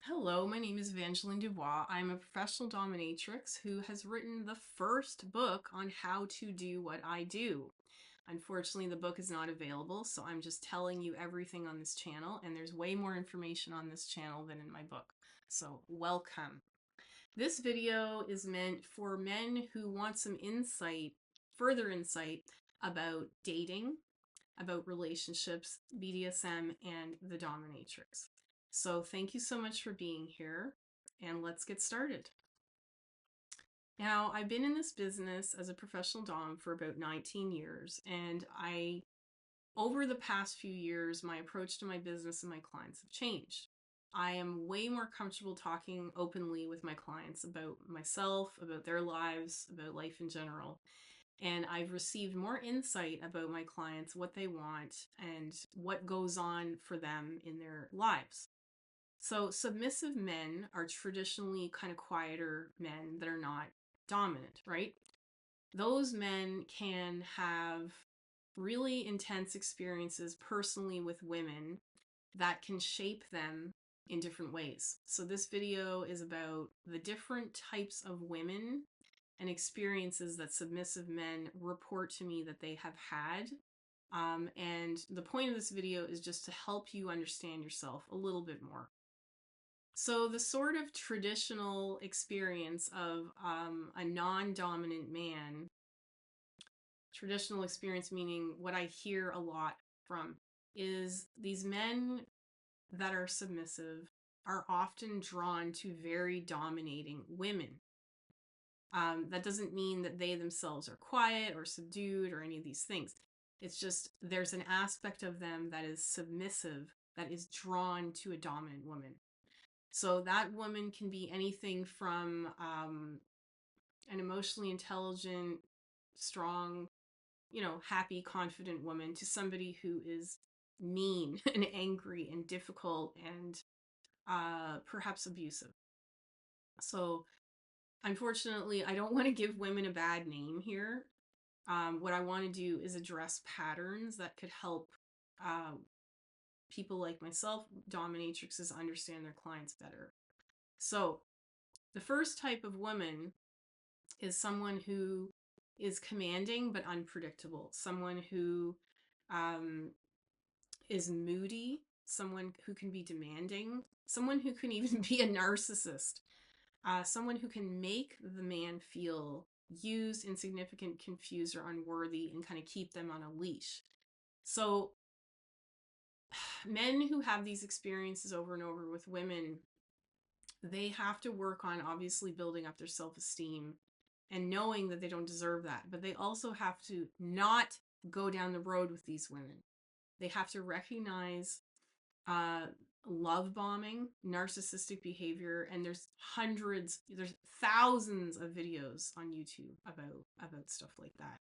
Hello, my name is Evangelline DuBois. I'm a professional dominatrix who has written the first book on how to do what I do. Unfortunately, the book is not available, so I'm just telling you everything on this channel, and there's way more information on this channel than in my book. So, welcome. This video is meant for men who want some insight, further insight about dating, about relationships, BDSM, and the dominatrix. So thank you so much for being here, and let's get started. Now, I've been in this business as a professional dom for about 19 years, and over the past few years, my approach to my business and my clients have changed. I am way more comfortable talking openly with my clients about myself, about their lives, about life in general. And I've received more insight about my clients, what they want, and what goes on for them in their lives. So, submissive men are traditionally kind of quieter men that are not dominant, right? Those men can have really intense experiences personally with women that can shape them in different ways. So, this video is about the different types of women and experiences that submissive men report to me that they have had. And the point of this video is just to help you understand yourself a little bit more. So, the sort of traditional experience of a non dominant man, traditional experience meaning what I hear a lot from, is these men that are submissive are often drawn to very dominating women. That doesn't mean that they themselves are quiet or subdued or any of these things. It's just there's an aspect of them that is submissive, that is drawn to a dominant woman. So that woman can be anything from an emotionally intelligent, strong, happy, confident woman to somebody who is mean and angry and difficult and perhaps abusive. So unfortunately, I don't want to give women a bad name here. What I want to do is address patterns that could help people like myself, dominatrixes, understand their clients better. So, the first type of woman is someone who is commanding but unpredictable, someone who um, is moody, someone who can be demanding, someone who can even be a narcissist, someone who can make the man feel used, insignificant, confused, or unworthy and kind of keep them on a leash. So, men who have these experiences over and over with women, they have to work on obviously building up their self esteem and knowing that they don't deserve that. But they also have to not go down the road with these women. They have to recognize uh, love bombing, narcissistic behavior, and there's thousands of videos on YouTube about stuff like that.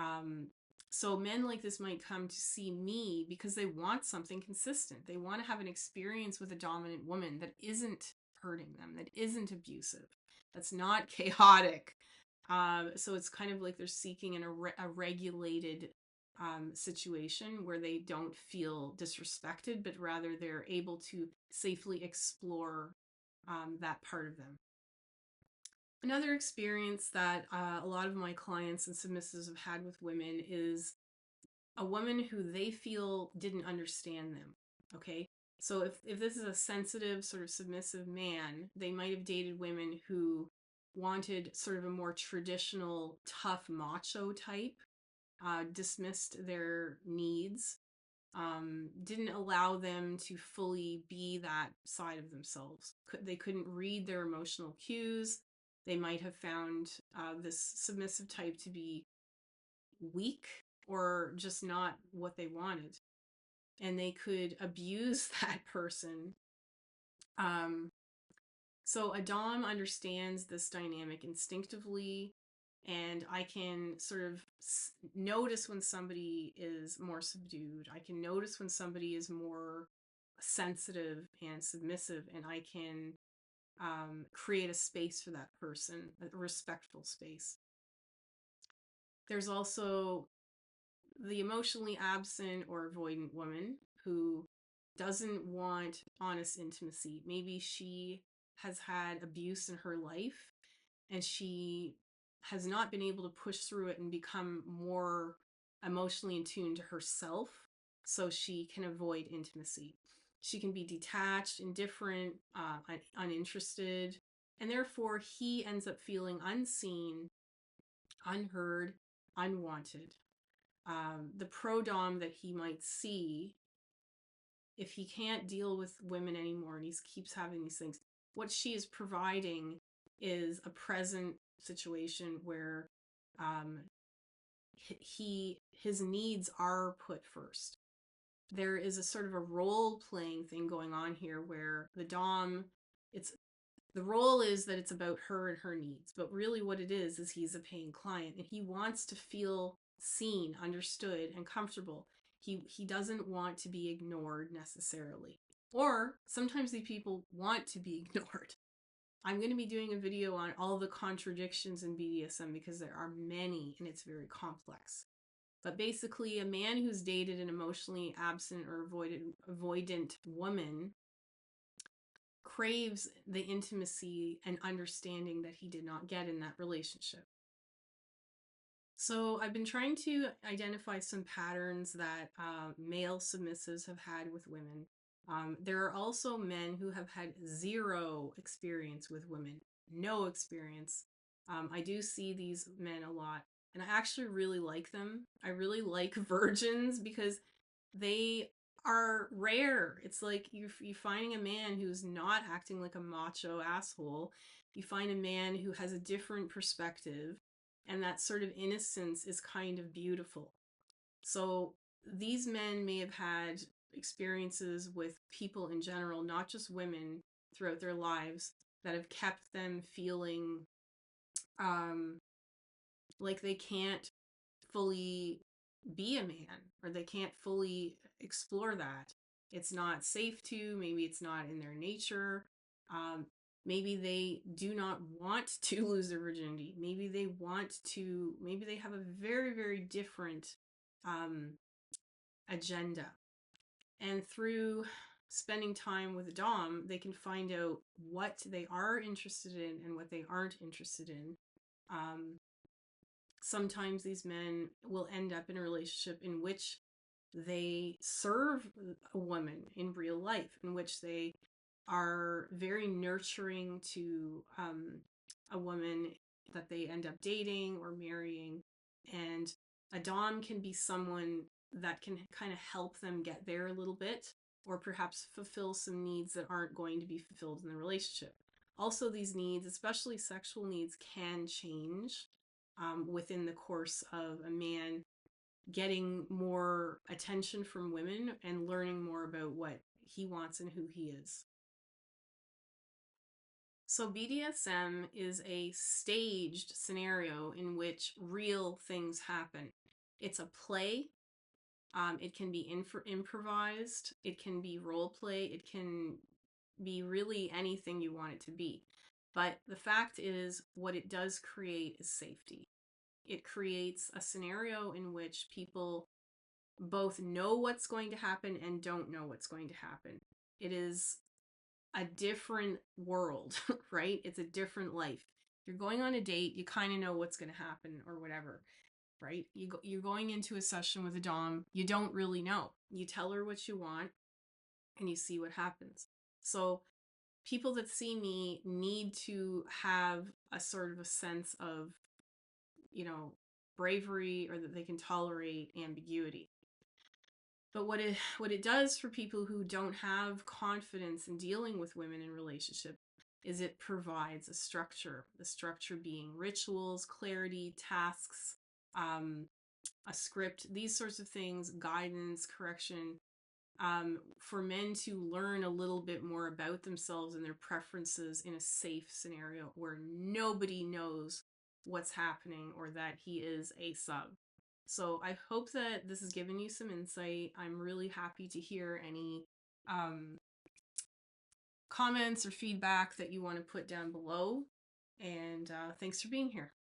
Um, so men like this might come to see me because they want something consistent. They want to have an experience with a dominant woman that isn't hurting them, that isn't abusive, that's not chaotic. So it's kind of like they're seeking a regulated situation where they don't feel disrespected, but rather they're able to safely explore that part of them. Another experience that a lot of my clients and submissives have had with women is a woman who they feel didn't understand them. Okay. So if this is a sensitive, sort of submissive man, they might have dated women who wanted sort of a more traditional, tough macho type, dismissed their needs, didn't allow them to fully be that side of themselves. They couldn't read their emotional cues. They might have found this submissive type to be weak or just not what they wanted. And they could abuse that person. Um, so a Dom understands this dynamic instinctively, and I can sort of notice when somebody is more subdued. I can notice when somebody is more sensitive and submissive, and I can create a space for that person, a respectful space. There's also the emotionally absent or avoidant woman who doesn't want honest intimacy. Maybe she has had abuse in her life and she has not been able to push through it and become more emotionally in tune to herself so she can avoid intimacy. She can be detached, indifferent, uninterested, and therefore he ends up feeling unseen, unheard, unwanted. The pro-dom that he might see, if he can't deal with women anymore and he keeps having these things, what she is providing is a present situation where um, his needs are put first. There is a sort of a role playing thing going on here where the dom, it's the role is that it's about her and her needs, but really what it is he's a paying client and he wants to feel seen, understood, and comfortable. He doesn't want to be ignored necessarily. Or sometimes these people want to be ignored. I'm going to be doing a video on all the contradictions in BDSM because there are many and it's very complex. But basically, a man who's dated an emotionally absent or avoidant woman craves the intimacy and understanding that he did not get in that relationship. So I've been trying to identify some patterns that male submissives have had with women. There are also men who have had zero experience with women, no experience. I do see these men a lot, and I actually really like them. I really like virgins because they are rare. It's like you're finding a man who's not acting like a macho asshole. You find a man who has a different perspective, and that sort of innocence is kind of beautiful. So these men may have had experiences with people in general, not just women, throughout their lives that have kept them feeling um, like they can't fully be a man or they can't fully explore that. It's not safe to, maybe it's not in their nature. Maybe they do not want to lose their virginity. Maybe they maybe they have a very, very different agenda. And through spending time with a Dom, they can find out what they are interested in and what they aren't interested in. Sometimes these men will end up in a relationship in which they serve a woman in real life, in which they are very nurturing to a woman that they end up dating or marrying. And a Dom can be someone that can kind of help them get there a little bit, or perhaps fulfill some needs that aren't going to be fulfilled in the relationship. Also, these needs, especially sexual needs, can change within the course of a man getting more attention from women and learning more about what he wants and who he is. So BDSM is a staged scenario in which real things happen. It's a play. It can be improvised. It can be role play. It can be really anything you want it to be. But the fact is, what it does create is safety. It creates a scenario in which people both know what's going to happen and don't know what's going to happen. It is a different world, right? It's a different life. You're going on a date, you kind of know what's going to happen or whatever, right? You're going into a session with a Dom, you don't really know. You tell her what you want and you see what happens. So people that see me need to have a sort of a sense of, bravery, or that they can tolerate ambiguity. But what it does for people who don't have confidence in dealing with women in relationship is it provides a structure. The structure being rituals, clarity, tasks, a script, these sorts of things, guidance, correction, for men to learn a little bit more about themselves and their preferences in a safe scenario where nobody knows what's happening or that he is a sub. So I hope that this has given you some insight. I'm really happy to hear any comments or feedback that you want to put down below. And thanks for being here.